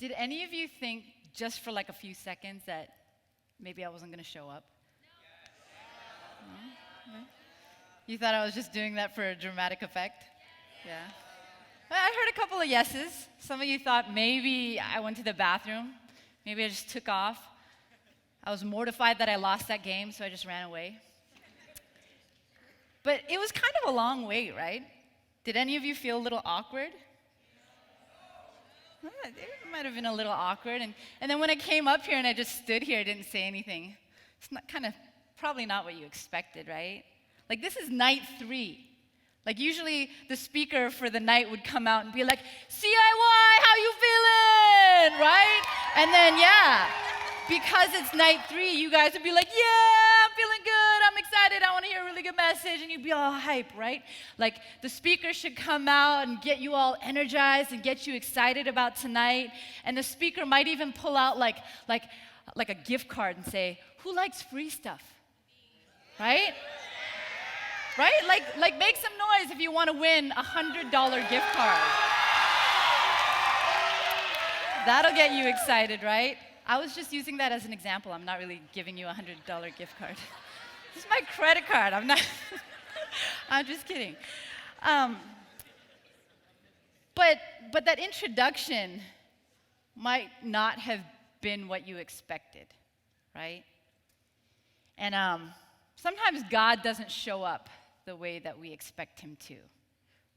Did any of you think just for like a few seconds that maybe I wasn't going to show up? No? No? You thought I was just doing that for a dramatic effect? Yeah. I heard a couple of yeses. Some of you thought maybe I went to the bathroom. Maybe I just took off. I was mortified that I lost that game, so I just ran away. But it was kind of a long wait, right? Did any of you feel a little awkward? It might have been a little awkward. And then when I came up here and I just stood here, I didn't say anything. It's not probably not what you expected, right? Like, this is night 3. Like, usually the speaker for the night would come out and be like, CIY, how you feeling, right? And then, because it's night 3, you guys would be like, yeah, I'm feeling good, I'm excited, I want to hear a really good message, and you'd be all hype, right? Like, the speaker should come out and get you all energized and get you excited about tonight, and the speaker might even pull out like a gift card and say, who likes free stuff, right? Right? Like make some noise if you want to win a $100 gift card. That'll get you excited, right? I was just using that as an example. I'm not really giving you a $100 gift card. This is my credit card. I'm just kidding. But that introduction might not have been what you expected, right? And sometimes God doesn't show up the way that we expect him to.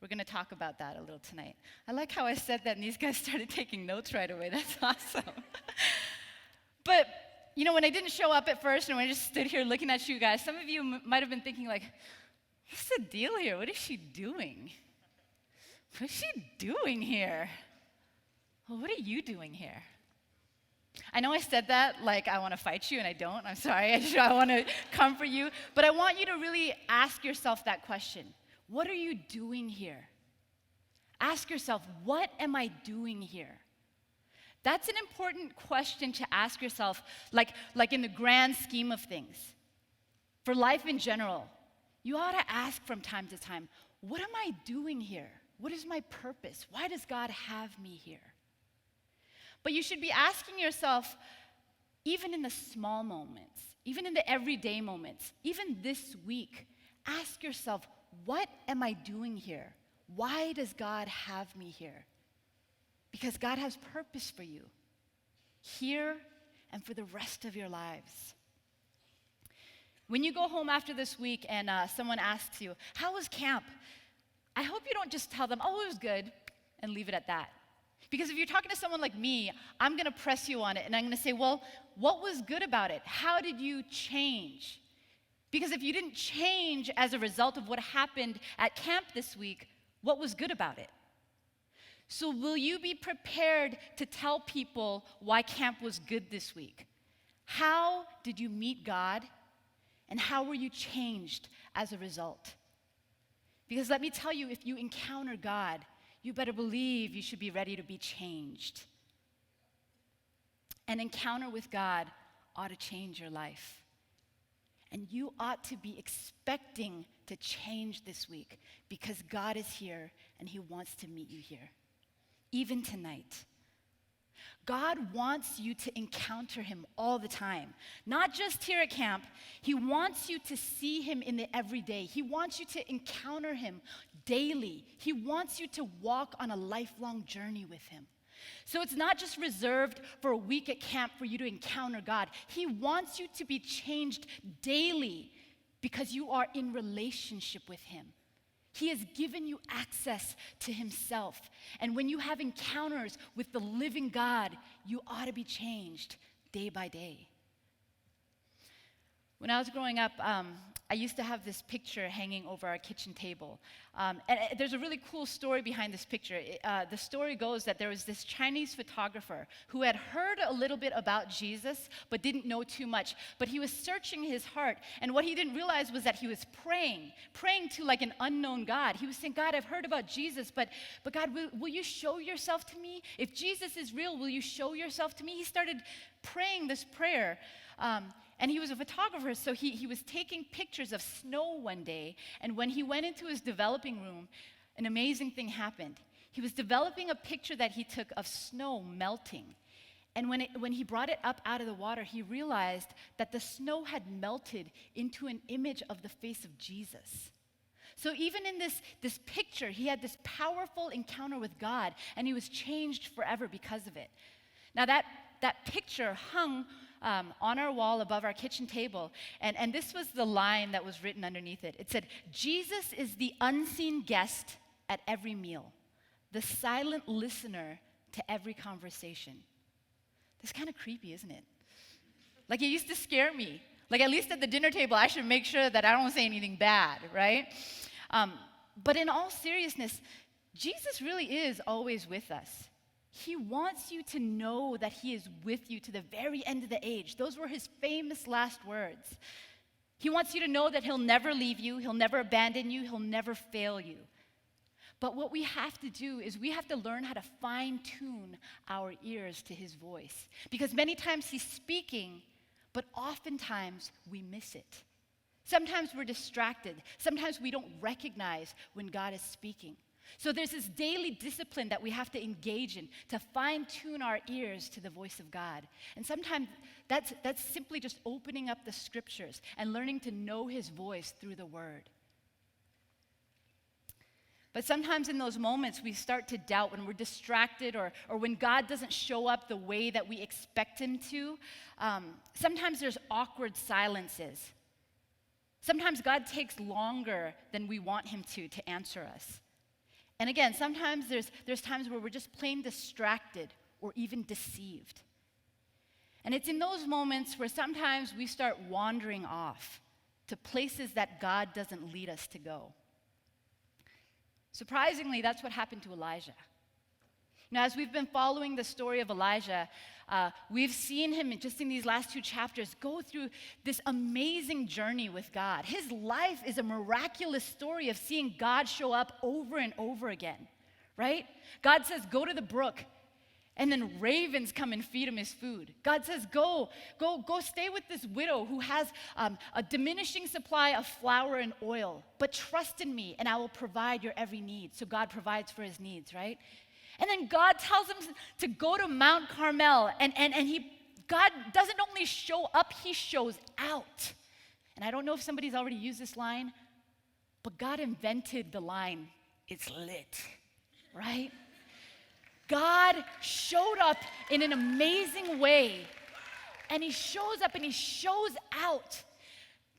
We're going to talk about that a little tonight. I like how I said that and these guys started taking notes right away. That's awesome. But, when I didn't show up at first and when I just stood here looking at you guys, some of you might have been thinking like, what's the deal here? What is she doing? What is she doing here? Well, what are you doing here? I know I said that like I want to fight you, and I don't. I'm sorry. I want to comfort you. But I want you to really ask yourself that question. What are you doing here? Ask yourself, what am I doing here? That's an important question to ask yourself, like in the grand scheme of things. For life in general, you ought to ask from time to time, what am I doing here? What is my purpose? Why does God have me here? But you should be asking yourself, even in the small moments, even in the everyday moments, even this week, ask yourself, what am I doing here? Why does God have me here? Because God has purpose for you, here and for the rest of your lives. When you go home after this week and someone asks you, how was camp? I hope you don't just tell them, oh, it was good, and leave it at that. Because if you're talking to someone like me, I'm going to press you on it, and I'm going to say, well, what was good about it? How did you change? Because if you didn't change as a result of what happened at camp this week, what was good about it? So will you be prepared to tell people why camp was good this week? How did you meet God, and how were you changed as a result? Because let me tell you, if you encounter God, you better believe you should be ready to be changed. An encounter with God ought to change your life. And you ought to be expecting to change this week because God is here and he wants to meet you here, even tonight. God wants you to encounter him all the time, not just here at camp. He wants you to see him in the everyday. He wants you to encounter him daily. He wants you to walk on a lifelong journey with him. So it's not just reserved for a week at camp for you to encounter God. He wants you to be changed daily because you are in relationship with him. He has given you access to himself. And when you have encounters with the living God, you ought to be changed day by day. When I was growing up, I used to have this picture hanging over our kitchen table. And there's a really cool story behind this picture. The story goes that there was this Chinese photographer who had heard a little bit about Jesus, but didn't know too much. But he was searching his heart. And what he didn't realize was that he was praying to like an unknown God. He was saying, God, I've heard about Jesus, but God, will you show yourself to me? If Jesus is real, will you show yourself to me? He started praying this prayer. And he was a photographer, so he was taking pictures of snow one day, and when he went into his developing room, an amazing thing happened. He was developing a picture that he took of snow melting. And when he brought it up out of the water, he realized that the snow had melted into an image of the face of Jesus. So even in this picture, he had this powerful encounter with God, and he was changed forever because of it. Now that picture hung on our wall above our kitchen table, and this was the line that was written underneath it. It said, "Jesus is the unseen guest at every meal, the silent listener to every conversation." That's kind of creepy, isn't it? Like, it used to scare me. Like, at least at the dinner table, I should make sure that I don't say anything bad, right? But in all seriousness, Jesus really is always with us. He wants you to know that he is with you to the very end of the age. Those were his famous last words. He wants you to know that he'll never leave you, he'll never abandon you, he'll never fail you. But what we have to do is we have to learn how to fine-tune our ears to his voice. Because many times he's speaking, but oftentimes we miss it. Sometimes we're distracted. Sometimes we don't recognize when God is speaking. So there's this daily discipline that we have to engage in to fine-tune our ears to the voice of God. And sometimes that's simply just opening up the scriptures and learning to know his voice through the word. But sometimes in those moments, we start to doubt when we're distracted or when God doesn't show up the way that we expect him to. Sometimes there's awkward silences. Sometimes God takes longer than we want him to answer us. And again, sometimes there's times where we're just plain distracted or even deceived. And it's in those moments where sometimes we start wandering off to places that God doesn't lead us to go. Surprisingly, that's what happened to Elijah. Now, as we've been following the story of Elijah, we've seen him just in these last 2 chapters go through this amazing journey with God. His life is a miraculous story of seeing God show up over and over again, right? God says, go to the brook, and then ravens come and feed him his food. God says, go stay with this widow who has a diminishing supply of flour and oil, but trust in me, and I will provide your every need. So God provides for his needs, right? And then God tells him to go to Mount Carmel, and God doesn't only show up, he shows out. And I don't know if somebody's already used this line, but God invented the line, "It's lit," right? God showed up in an amazing way, and he shows up and he shows out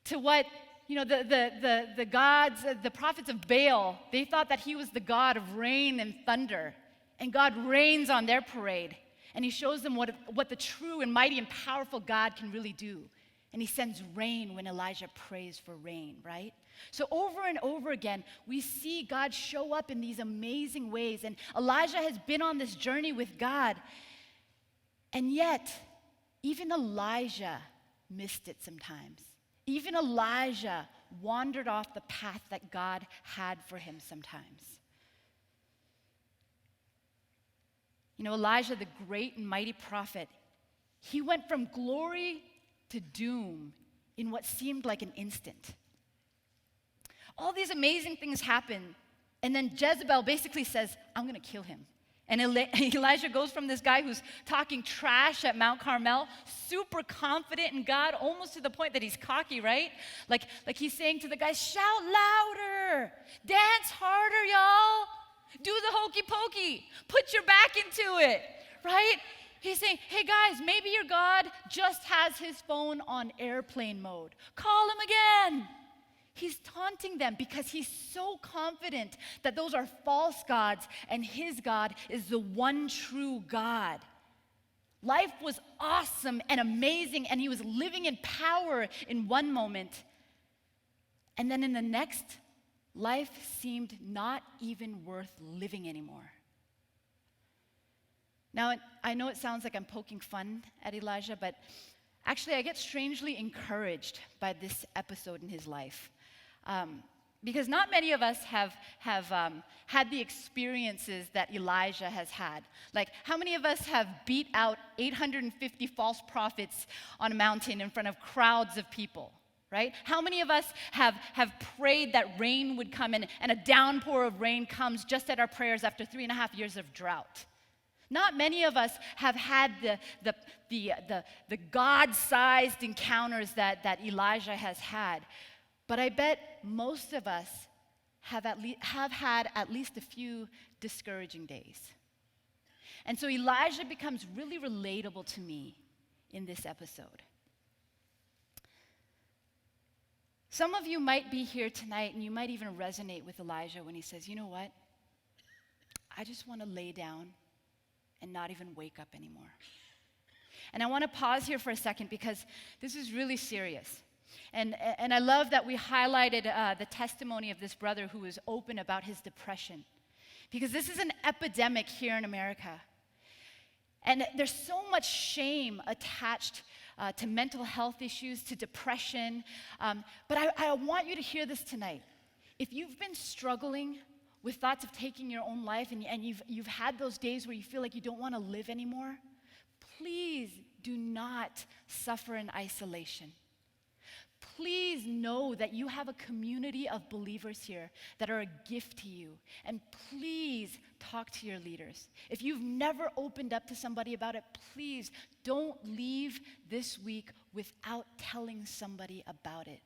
to what, the gods, the prophets of Baal, they thought that he was the God of rain and thunder, and God rains on their parade, and he shows them what the true and mighty and powerful God can really do. And he sends rain when Elijah prays for rain, right? So over and over again, we see God show up in these amazing ways. And Elijah has been on this journey with God. And yet, even Elijah missed it sometimes. Even Elijah wandered off the path that God had for him sometimes. Elijah, the great and mighty prophet, he went from glory to doom in what seemed like an instant. All these amazing things happen, and then Jezebel basically says, I'm going to kill him. And Elijah goes from this guy who's talking trash at Mount Carmel, super confident in God, almost to the point that he's cocky, right? Like he's saying to the guys, shout louder, dance harder, y'all. Do the hokey pokey, put your back into it, right? He's saying, hey guys, maybe your God just has his phone on airplane mode. Call him again. He's taunting them because he's so confident that those are false gods and his God is the one true God. Life was awesome and amazing, and he was living in power in one moment. And then in the next, life seemed not even worth living anymore. Now, I know it sounds like I'm poking fun at Elijah, but actually I get strangely encouraged by this episode in his life. Because not many of us have had the experiences that Elijah has had. Like, how many of us have beat out 850 false prophets on a mountain in front of crowds of people, right? How many of us have prayed that rain would come and a downpour of rain comes just at our prayers after 3.5 years of drought? Not many of us have had the God-sized encounters that Elijah has had, but I bet most of us have had at least a few discouraging days. And so Elijah becomes really relatable to me in this episode. Some of you might be here tonight and you might even resonate with Elijah when he says, you know what? I just want to lay down and not even wake up anymore. And I want to pause here for a second because this is really serious. And I love that we highlighted the testimony of this brother who was open about his depression. Because this is an epidemic here in America. And there's so much shame attached to mental health issues, to depression. But I want you to hear this tonight. If you've been struggling with thoughts of taking your own life and you've had those days where you feel like you don't want to live anymore, please do not suffer in isolation. Please know that you have a community of believers here that are a gift to you. And please talk to your leaders. If you've never opened up to somebody about it, please don't leave this week without telling somebody about it.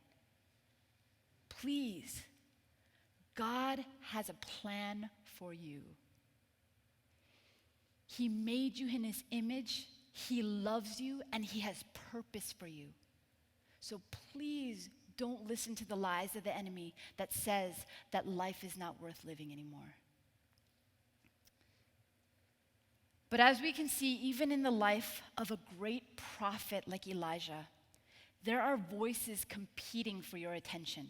Please. God has a plan for you. He made you in his image. He loves you, and he has purpose for you. So please don't listen to the lies of the enemy that says that life is not worth living anymore. But as we can see, even in the life of a great prophet like Elijah, there are voices competing for your attention.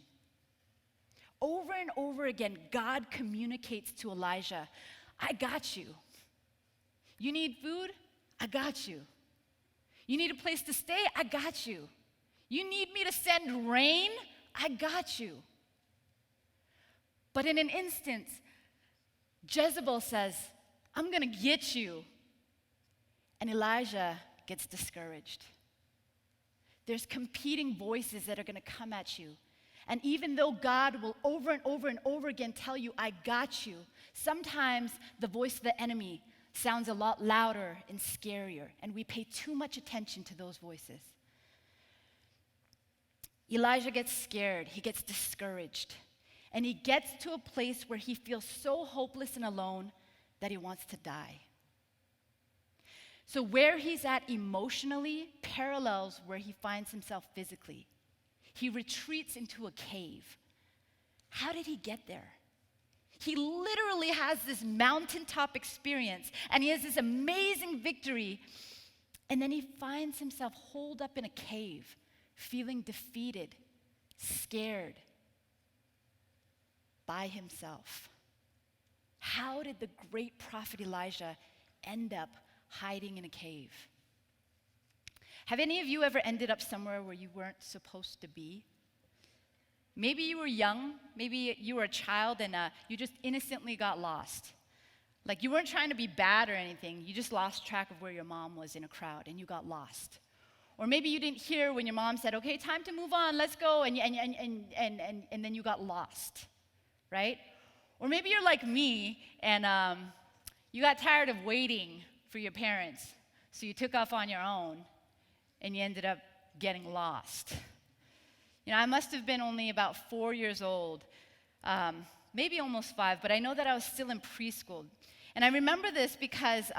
Over and over again, God communicates to Elijah, I got you. You need food? I got you. You need a place to stay? I got you. You need me to send rain? I got you. But in an instance, Jezebel says, I'm going to get you. And Elijah gets discouraged. There's competing voices that are going to come at you. And even though God will over and over and over again tell you, I got you, sometimes the voice of the enemy sounds a lot louder and scarier, and we pay too much attention to those voices. Elijah gets scared, he gets discouraged, and he gets to a place where he feels so hopeless and alone that he wants to die. So where he's at emotionally parallels where he finds himself physically. He retreats into a cave. How did he get there? He literally has this mountaintop experience, and he has this amazing victory, and then he finds himself holed up in a cave, feeling defeated, scared, by himself. How did the great prophet Elijah end up hiding in a cave? Have any of you ever ended up somewhere where you weren't supposed to be? Maybe you were young, maybe you were a child and you just innocently got lost. Like you weren't trying to be bad or anything, you just lost track of where your mom was in a crowd and you got lost. Or maybe you didn't hear when your mom said, okay, time to move on, let's go, and then you got lost, right? Or maybe you're like me and you got tired of waiting for your parents, so you took off on your own and you ended up getting lost. You know, I must have been only about 4 years old, maybe almost 5, but I know that I was still in preschool. And I remember this because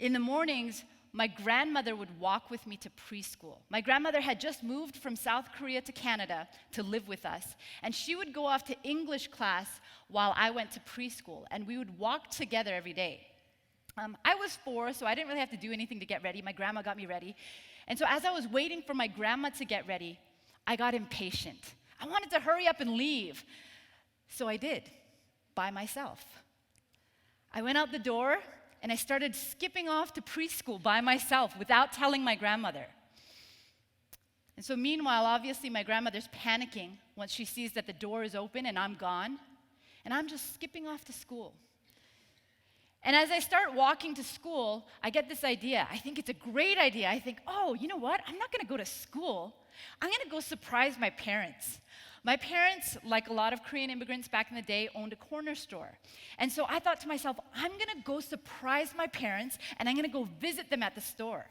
in the mornings, my grandmother would walk with me to preschool. My grandmother had just moved from South Korea to Canada to live with us, and she would go off to English class while I went to preschool, and we would walk together every day. I was 4, so I didn't really have to do anything to get ready. My grandma got me ready. And so as I was waiting for my grandma to get ready, I got impatient. I wanted to hurry up and leave. So I did, by myself. I went out the door, and I started skipping off to preschool by myself without telling my grandmother. And so meanwhile, obviously, my grandmother's panicking once she sees that the door is open and I'm gone. And I'm just skipping off to school. And as I start walking to school, I get this idea. I think it's a great idea. I think, oh, you know what? I'm not going to go to school. I'm going to go surprise my parents. My parents, like a lot of Korean immigrants back in the day, owned a corner store. And so I thought to myself, I'm going to go surprise my parents, and I'm going to go visit them at the store.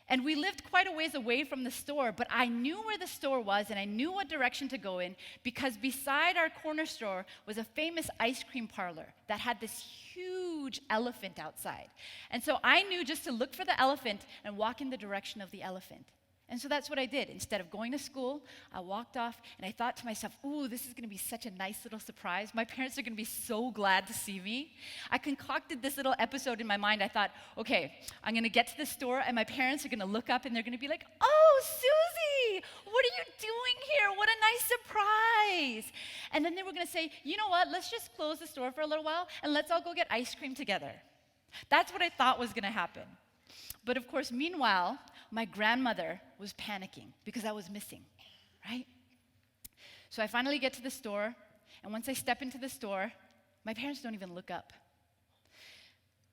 And we lived quite a ways away from the store, but I knew where the store was, and I knew what direction to go in, because beside our corner store was a famous ice cream parlor that had this huge elephant outside. And so I knew just to look for the elephant and walk in the direction of the elephant. And so that's what I did. Instead of going to school, I walked off, and I thought to myself, ooh, this is going to be such a nice little surprise. My parents are going to be so glad to see me. I concocted this little episode in my mind. I thought, okay, I'm going to get to the store, and my parents are going to look up, and they're going to be like, oh, Susie, what are you doing here? What a nice surprise. And then they were going to say, you know what, let's just close the store for a little while, and let's all go get ice cream together. That's what I thought was going to happen. But of course, meanwhile, my grandmother was panicking because I was missing, right? So I finally get to the store, and once I step into the store, my parents don't even look up.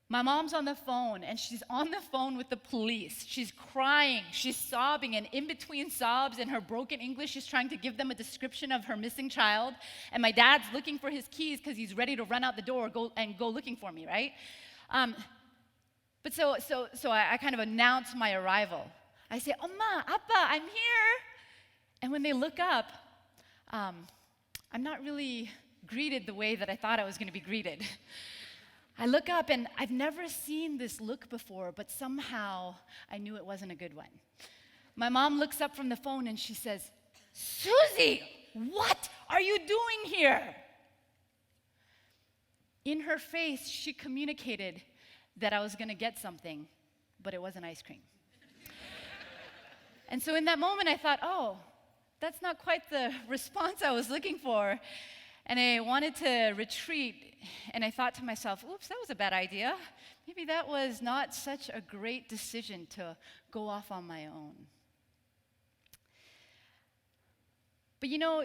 My mom's on the phone, and she's on the phone with the police. She's crying, she's sobbing, and in between sobs and her broken English, she's trying to give them a description of her missing child. And my dad's looking for his keys because he's ready to run out the door go looking for me, right? But so I kind of announce my arrival. I say, Oma, Appa, I'm here. And when they look up, I'm not really greeted the way that I thought I was going to be greeted. I look up, and I've never seen this look before, but somehow I knew it wasn't a good one. My mom looks up from the phone, and she says, Susie, what are you doing here? In her face, she communicated that I was going to get something, but it wasn't ice cream. And so in that moment, I thought, oh, that's not quite the response I was looking for. And I wanted to retreat, and I thought to myself, oops, that was a bad idea. Maybe that was not such a great decision to go off on my own. But you know,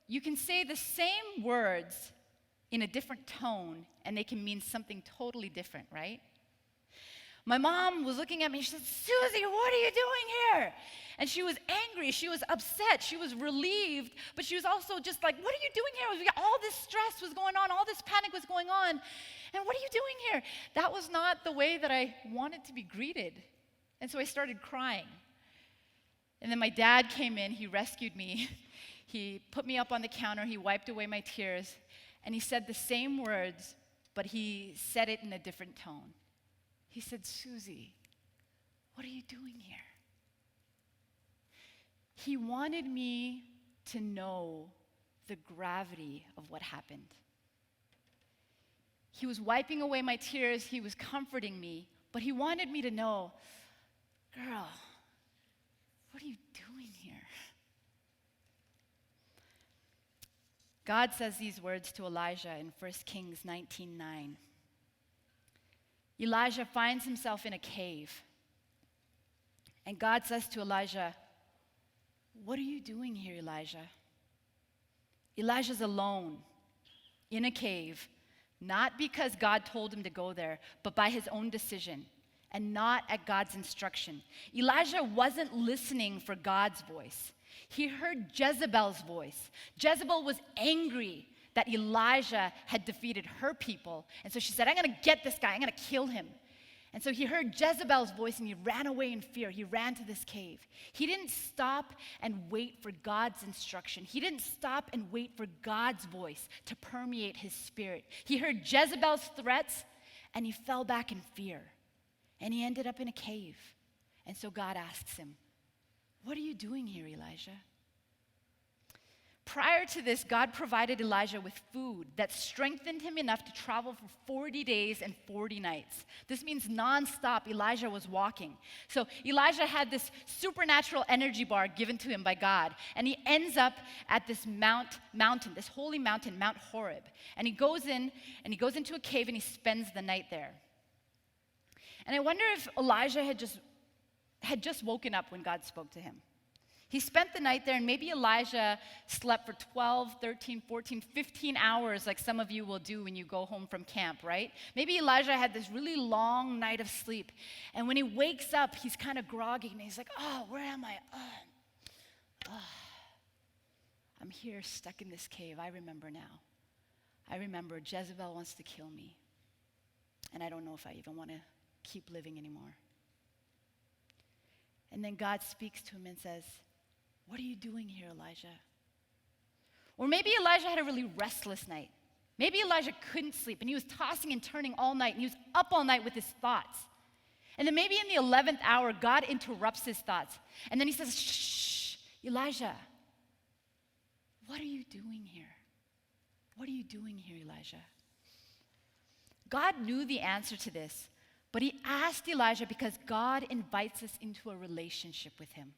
you can say the same words in a different tone, and they can mean something totally different, right? My mom was looking at me, she said, Susie, what are you doing here? And she was angry, she was upset, she was relieved, but she was also just like, what are you doing here? All this stress was going on, all this panic was going on, and what are you doing here? That was not the way that I wanted to be greeted. And so I started crying. And then my dad came in, he rescued me. He put me up on the counter, he wiped away my tears, and he said the same words, but he said it in a different tone. He said, Susie, what are you doing here? He wanted me to know the gravity of what happened. He was wiping away my tears, he was comforting me, but he wanted me to know, girl, what are you doing here? God says these words to Elijah in 1 Kings 19:9. Elijah finds himself in a cave. And God says to Elijah, what are you doing here, Elijah? Elijah's alone in a cave, not because God told him to go there, but by his own decision and not at God's instruction. Elijah wasn't listening for God's voice. He heard Jezebel's voice. Jezebel was angry that Elijah had defeated her people. And so she said, I'm going to get this guy. I'm going to kill him. And so he heard Jezebel's voice, and he ran away in fear. He ran to this cave. He didn't stop and wait for God's instruction. He didn't stop and wait for God's voice to permeate his spirit. He heard Jezebel's threats, and he fell back in fear. And he ended up in a cave. And so God asks him, what are you doing here, Elijah? Prior to this, God provided Elijah with food that strengthened him enough to travel for 40 days and 40 nights. This means nonstop Elijah was walking. So Elijah had this supernatural energy bar given to him by God, and he ends up at this mountain, this holy mountain, Mount Horeb. And he goes into a cave, and he spends the night there. And I wonder if Elijah had just woken up when God spoke to him. He spent the night there, and maybe Elijah slept for 12, 13, 14, 15 hours like some of you will do when you go home from camp, right? Maybe Elijah had this really long night of sleep, and when he wakes up, he's kind of groggy, and he's like, oh, where am I? I'm here stuck in this cave. I remember now. I remember Jezebel wants to kill me, and I don't know if I even want to keep living anymore. And then God speaks to him and says, what are you doing here, Elijah? Or maybe Elijah had a really restless night. Maybe Elijah couldn't sleep, and he was tossing and turning all night, and he was up all night with his thoughts. And then maybe in the 11th hour, God interrupts his thoughts. And then he says, shh, Elijah, what are you doing here? What are you doing here, Elijah? God knew the answer to this, but he asked Elijah because God invites us into a relationship with him.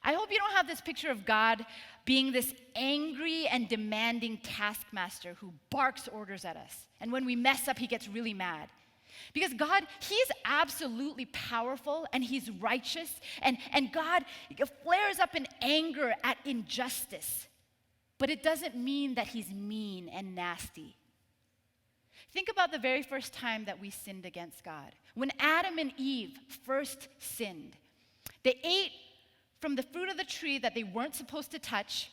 I hope you don't have this picture of God being this angry and demanding taskmaster who barks orders at us. And when we mess up, he gets really mad. Because God, he is absolutely powerful and he's righteous. And God flares up in anger at injustice. But it doesn't mean that he's mean and nasty. Think about the very first time that we sinned against God. When Adam and Eve first sinned, they ate from the fruit of the tree that they weren't supposed to touch.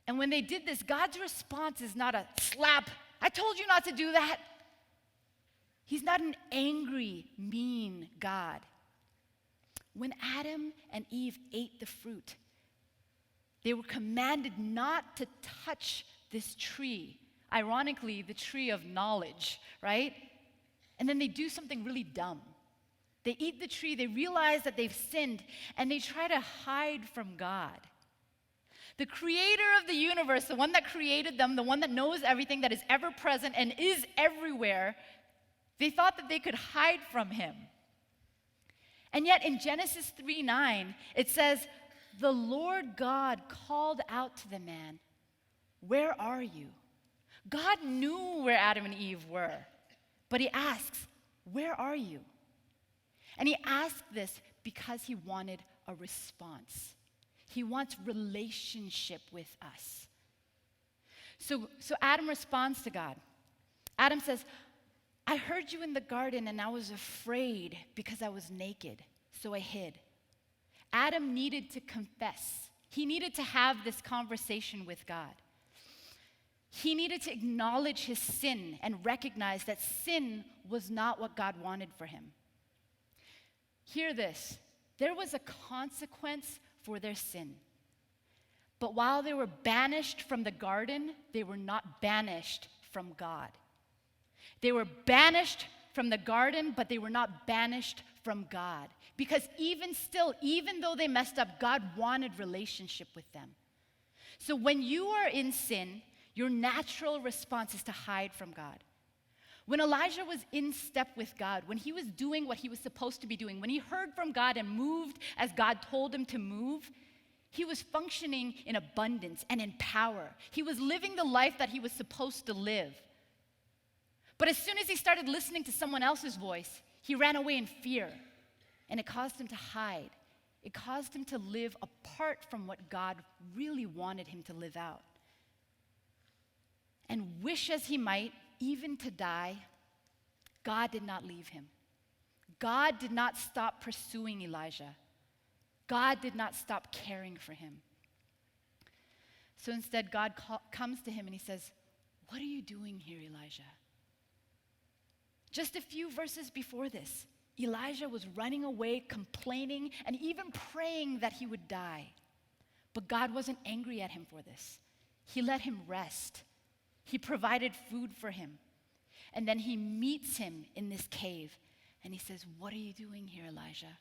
And when they did this, God's response is not a slap. I told you not to do that. He's not an angry, mean God. When Adam and Eve ate the fruit, they were commanded not to touch this tree. Ironically, the tree of knowledge, right? And then they do something really dumb. They eat the tree, they realize that they've sinned, and they try to hide from God. The creator of the universe, the one that created them, the one that knows everything, that is ever present and is everywhere, they thought that they could hide from him. And yet in Genesis 3:9, it says, the Lord God called out to the man, where are you? God knew where Adam and Eve were, but he asks, where are you? And he asked this because he wanted a response. He wants relationship with us. So Adam responds to God. Adam says, I heard you in the garden and I was afraid because I was naked, so I hid. Adam needed to confess. He needed to have this conversation with God. He needed to acknowledge his sin and recognize that sin was not what God wanted for him. Hear this. There was a consequence for their sin. But while they were banished from the garden, they were not banished from God. They were banished from the garden, but they were not banished from God. Because even still, even though they messed up, God wanted relationship with them. So when you are in sin, your natural response is to hide from God. When Elijah was in step with God, when he was doing what he was supposed to be doing, when he heard from God and moved as God told him to move, he was functioning in abundance and in power. He was living the life that he was supposed to live. But as soon as he started listening to someone else's voice, he ran away in fear, and it caused him to hide. It caused him to live apart from what God really wanted him to live out. And wish as he might, even to die, God did not leave him. God did not stop pursuing Elijah. God did not stop caring for him. So instead, God comes to him and he says, what are you doing here, Elijah? Just a few verses before this, Elijah was running away, complaining, and even praying that he would die. But God wasn't angry at him for this. He let him rest. He provided food for him. And then he meets him in this cave. And he says, what are you doing here, Elijah?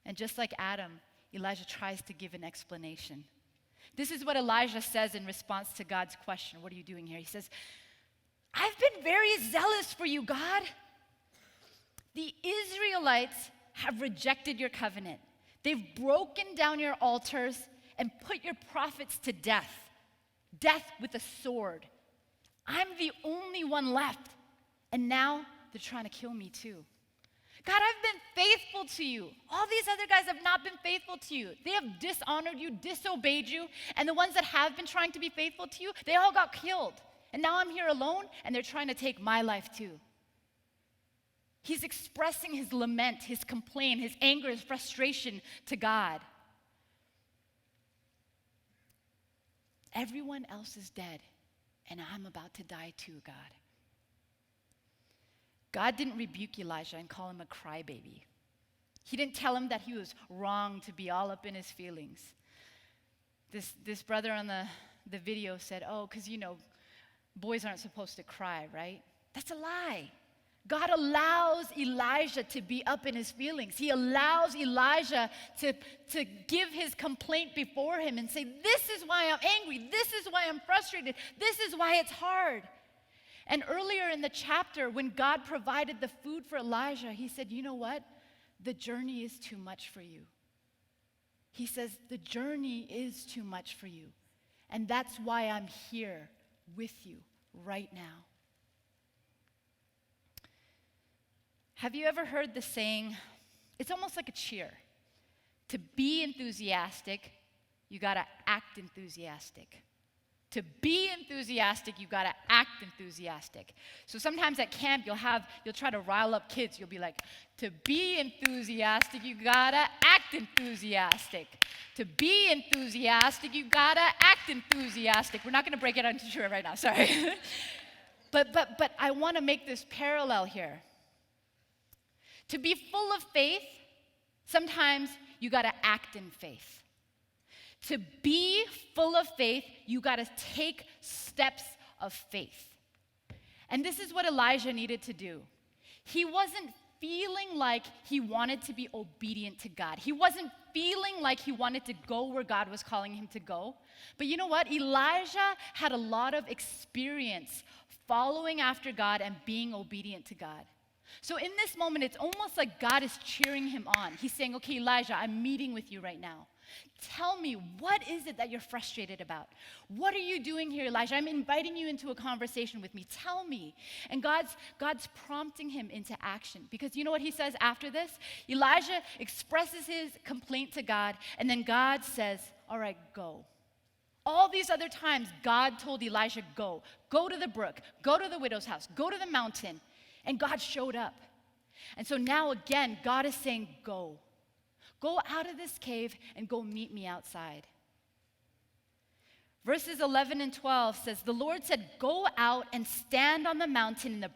And just like Adam, Elijah tries to give an explanation. This is what Elijah says in response to God's question, what are you doing here? He says, I've been very zealous for you, God. The Israelites have rejected your covenant. They've broken down your altars and put your prophets to death. Death with a sword. I'm the only one left. And now they're trying to kill me too. God, I've been faithful to you. All these other guys have not been faithful to you. They have dishonored you, disobeyed you, and the ones that have been trying to be faithful to you, they all got killed. And now I'm here alone, and they're trying to take my life too. He's expressing his lament, his complaint, his anger, his frustration to God. Everyone else is dead, and I'm about to die too, God. God didn't rebuke Elijah and call him a crybaby. He didn't tell him that he was wrong to be all up in his feelings. This brother on the video said, oh, because boys aren't supposed to cry, right? That's a lie. God allows Elijah to be up in his feelings. He allows Elijah to give his complaint before him and say, this is why I'm angry. This is why I'm frustrated. This is why it's hard. And earlier in the chapter, when God provided the food for Elijah, he said, you know what? The journey is too much for you. He says, the journey is too much for you. And that's why I'm here with you right now. Have you ever heard the saying, it's almost like a cheer. To be enthusiastic, you gotta act enthusiastic. To be enthusiastic, you gotta act enthusiastic. So sometimes at camp, you'll try to rile up kids. You'll be like, to be enthusiastic, you gotta act enthusiastic. To be enthusiastic, you gotta act enthusiastic. We're not gonna break it out into two right now, sorry. but I wanna make this parallel here. To be full of faith, sometimes you gotta act in faith. To be full of faith, you got to take steps of faith. And this is what Elijah needed to do. He wasn't feeling like he wanted to be obedient to God. He wasn't feeling like he wanted to go where God was calling him to go. But you know what? Elijah had a lot of experience following after God and being obedient to God. So in this moment, it's almost like God is cheering him on. He's saying, okay, Elijah, I'm meeting with you right now. Tell me, what is it that you're frustrated about? What are you doing here, Elijah? I'm inviting you into a conversation with me. Tell me. And God's prompting him into action. Because you know what he says after this? Elijah expresses his complaint to God, and then God says, all right, go. All these other times, God told Elijah, go. Go to the brook. Go to the widow's house. Go to the mountain. And God showed up. And so now again, God is saying, go. Go out of this cave and go meet me outside. Verses 11 and 12 says, the Lord said, go out and stand on the mountain in the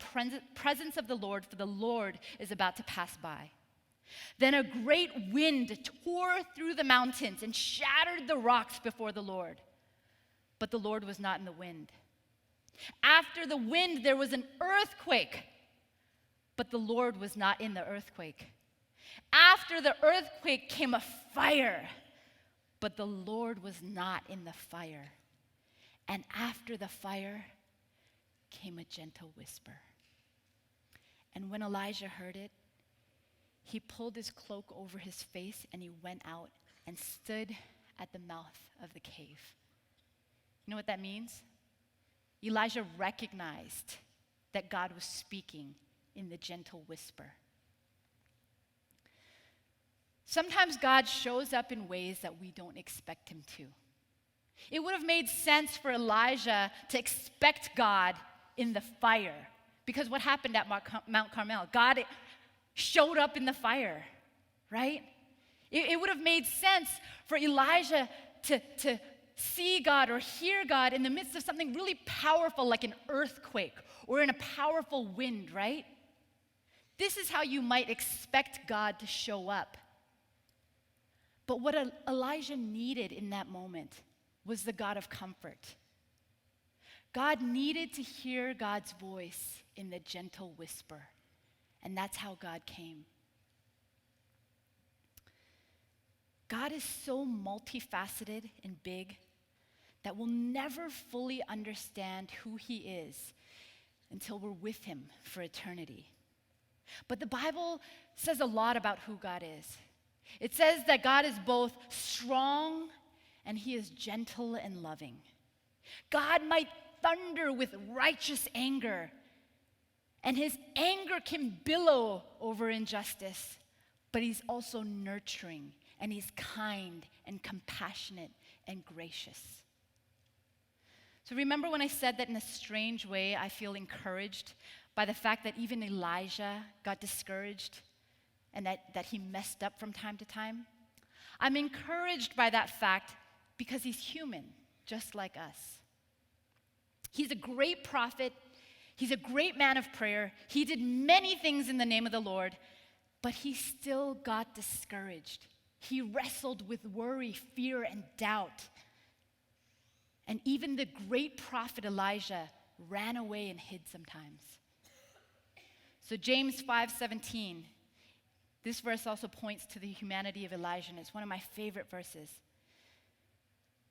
presence of the Lord, for the Lord is about to pass by. Then a great wind tore through the mountains and shattered the rocks before the Lord. But the Lord was not in the wind. After the wind, there was an earthquake, but the Lord was not in the earthquake. After the earthquake came a fire, but the Lord was not in the fire. And after the fire came a gentle whisper. And when Elijah heard it, he pulled his cloak over his face and he went out and stood at the mouth of the cave. You know what that means? Elijah recognized that God was speaking in the gentle whisper. Sometimes God shows up in ways that we don't expect him to. It would have made sense for Elijah to expect God in the fire, because what happened at Mount Carmel? God showed up in the fire, right? It would have made sense for Elijah to see God or hear God in the midst of something really powerful like an earthquake or in a powerful wind, right? This is how you might expect God to show up. But what Elijah needed in that moment was the God of comfort. God needed to hear God's voice in the gentle whisper, and that's how God came. God is so multifaceted and big that we'll never fully understand who he is until we're with him for eternity. But the Bible says a lot about who God is. It says that God is both strong and he is gentle and loving. God might thunder with righteous anger, And his anger can billow over injustice, but he's also nurturing, and he's kind and compassionate and gracious. So remember when I said that in a strange way, I feel encouraged by the fact that even Elijah got discouraged and that he messed up from time to time? I'm encouraged by that fact because he's human, just like us. He's a great prophet. He's a great man of prayer. He did many things in the name of the Lord, but he still got discouraged. He wrestled with worry, fear, and doubt. And even the great prophet Elijah ran away and hid sometimes. So James 5:17, this verse also points to the humanity of Elijah, and it's one of my favorite verses.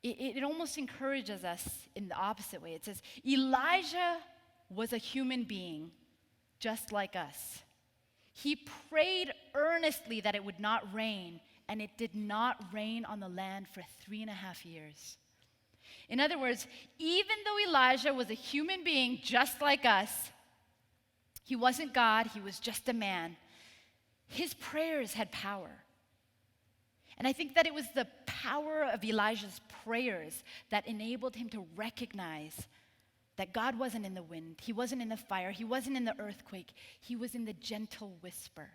It almost encourages us in the opposite way. It says, Elijah was a human being just like us. He prayed earnestly that it would not rain, and it did not rain on the land for 3.5 years. In other words, even though Elijah was a human being just like us, he wasn't God, he was just a man, his prayers had power. And I think that it was the power of Elijah's prayers that enabled him to recognize that God wasn't in the wind, he wasn't in the fire, he wasn't in the earthquake, he was in the gentle whisper.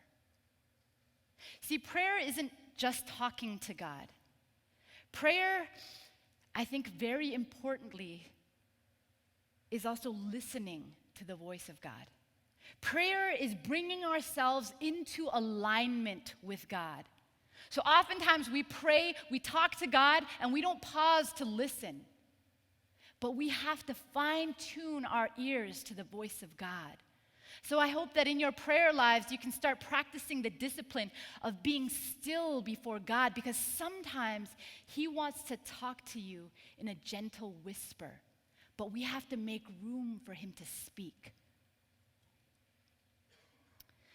See, prayer isn't just talking to God. Prayer, I think very importantly, is also listening to the voice of God. Prayer is bringing ourselves into alignment with God. So oftentimes we pray, we talk to God, and we don't pause to listen. But we have to fine-tune our ears to the voice of God. So I hope that in your prayer lives, you can start practicing the discipline of being still before God, because sometimes he wants to talk to you in a gentle whisper, but we have to make room for him to speak.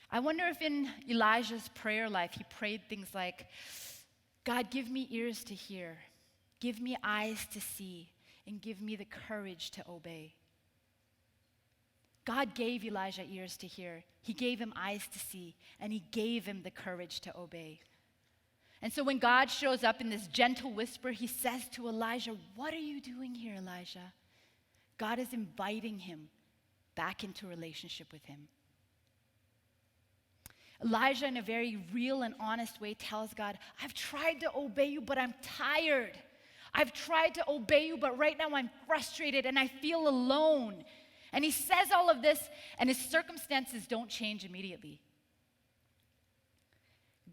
I wonder if in Elijah's prayer life, he prayed things like, God, give me ears to hear, give me eyes to see, and give me the courage to obey. God gave Elijah ears to hear, he gave him eyes to see, and he gave him the courage to obey. And so when God shows up in this gentle whisper, he says to Elijah, what are you doing here, Elijah? God is inviting him back into relationship with him. Elijah, in a very real and honest way, tells God, I've tried to obey you, but I'm tired. I've tried to obey you, but right now I'm frustrated and I feel alone. And he says all of this, and his circumstances don't change immediately.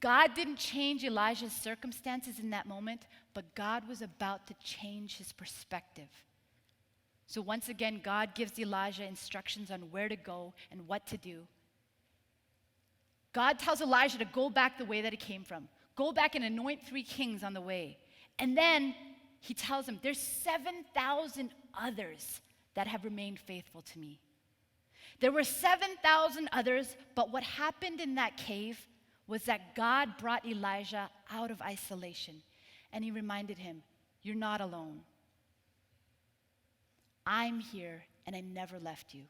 God didn't change Elijah's circumstances in that moment, but God was about to change his perspective. So once again, God gives Elijah instructions on where to go and what to do. God tells Elijah to go back the way that he came from. Go back and anoint 3 kings on the way. And then he tells him, there's 7,000 others that have remained faithful to me. There were 7,000 others, but what happened in that cave was that God brought Elijah out of isolation. And he reminded him, you're not alone. I'm here and I never left you.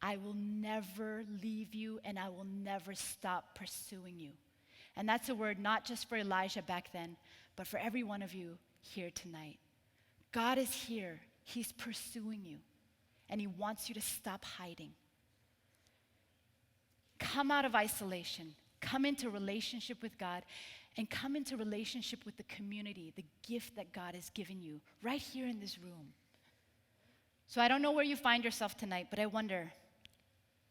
I will never leave you, and I will never stop pursuing you. And that's a word not just for Elijah back then, but for every one of you here tonight. God is here. He's pursuing you, and he wants you to stop hiding. Come out of isolation. Come into relationship with God, and come into relationship with the community, the gift that God has given you right here in this room. So I don't know where you find yourself tonight, but I wonder,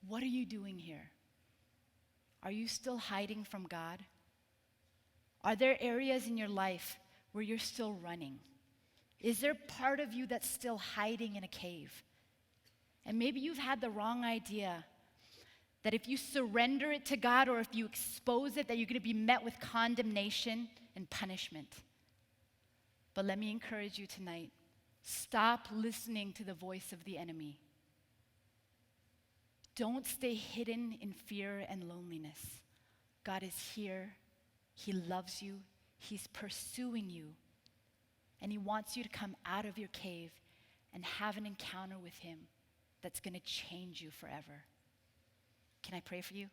what are you doing here? Are you still hiding from God? Are there areas in your life where you're still running? Is there part of you that's still hiding in a cave? And maybe you've had the wrong idea that if you surrender it to God or if you expose it, that you're going to be met with condemnation and punishment. But let me encourage you tonight. Stop listening to the voice of the enemy. Don't stay hidden in fear and loneliness. God is here. He loves you. He's pursuing you. And he wants you to come out of your cave and have an encounter with him that's going to change you forever. Can I pray for you?